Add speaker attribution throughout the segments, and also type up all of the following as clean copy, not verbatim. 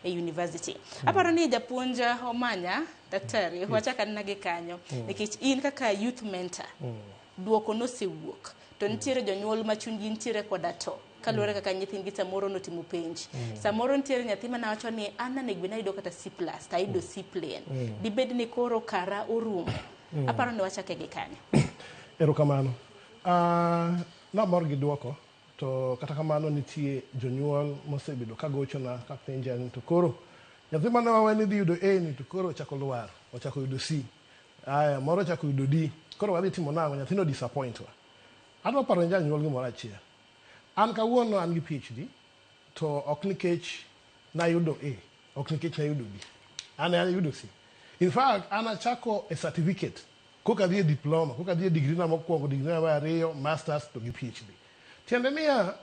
Speaker 1: e university. Aparo ni japuonja Omanya daktari wachaka nage kanyo nikech in kaka youth mentor duoko nosewuok to nitiere jonyuol ma chunygi nitiere koda to kaluwore kaka nyithindgi samoro notimo penj samoro nitiere nyathi ma nawacho ni an anego nayudo kata C+ to ayudo C plain dibed ni koro kara orumo aparo ni wachake gi kanyo.
Speaker 2: Erokamano. Namor gi duoko to kata kamano nitie jonyuol mosebedo ka gochona ka penja ni to koro nyathi mane waweni dhi yudo A ni to koro ochako lwar ochako yudo C aya moro ochako yudo D koro wadhi timo nang'o nyathino disappoint wa. Adwa paro janyuol gimoro achiel. An kawuono an gi PhD to ok nikech nayudo A ok nikech nayudo D an ayudo C. In fact an achako a certificate koka dhi e diploma koka dhi e degree na mokwongo degree na mar ariyo masters to gi PhD. Tiende niya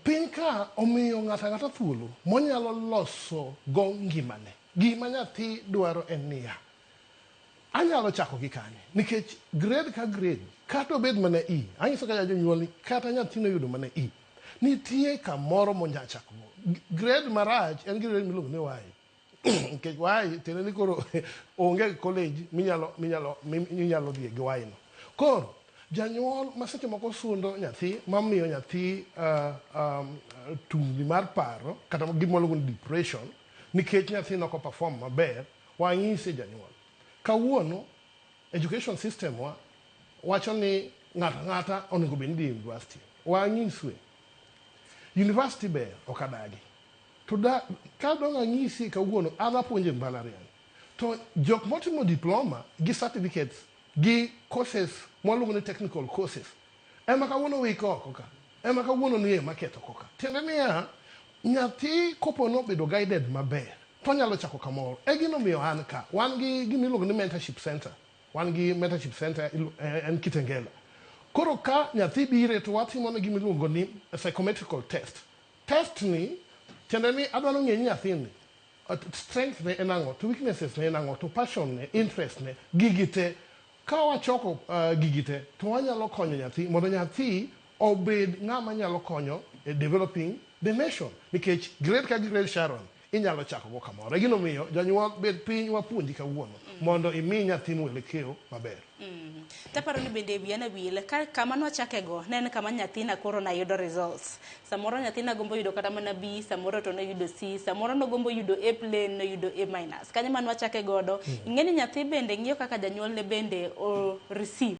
Speaker 2: piny ka omiyo ng'ata thuolo monyalo loso go ngimane. Gima nyathi dwaro en niya anyalo chako gi kanye nikech grade ka grade kata obed mana E anyiso ka janyuol ni kata nyathino yudo mana E nitie kamoro monyalo chako grade marach en grade miluongo ni Y nikech Y tiende ni koro onge college minyalo dhi gi Y no. Koro janyuol ma seche moko sundo nyathi mamiyo nyathi tungni mar paro kata gima luongo ni depression nikech nyathi noko perform maber wanyise janyuol kawuono education system wa wacho ni ng'ata onego bed ni dhi university wanyiswe university ber ok adagi to ka dong' anyisi kawuono an apuonjo mbalariany to jok motimo diploma gi certificates gi courses mwaluongo ni technical courses ema kawuono wiko oko ka ema kawuono ni maketho koka tiende niya nyathi kopono bedo guided maber to nyalo chako kamoro e gino miyo an ka wan gi gimiluongo ni mentorship center en Kitengela koro ka nyathi bire to watimo ne gimiluongo ni psychometrical test ni tiende ni adwaro ng'eyo nyathini strength ne en ang'o to weaknesses ne en ang'o to passion ne interest ne gigi te ka wachoko gigi te to wanyalo konyo nyathi mondo nyathi obed ng'ama nyalo konyo e developing the nation nikech grade ka grade Sharon inyalo chako go kamoro e gino miyo janyuol bed piny wapuonji kawuono mondo imi nyathi mwelekeo maber.
Speaker 1: Taparo ni bende wiana wile kama nwachake go nen kama nyathina koro nayudo results samoro nyathina gombo yudo kata mana B samoro to noyudo C samoro no gombo yudo A plain no yudo A-. Kanye man wachake godo ing'eni nyathi bende ng'iyo kaka janyuol ne bende o receive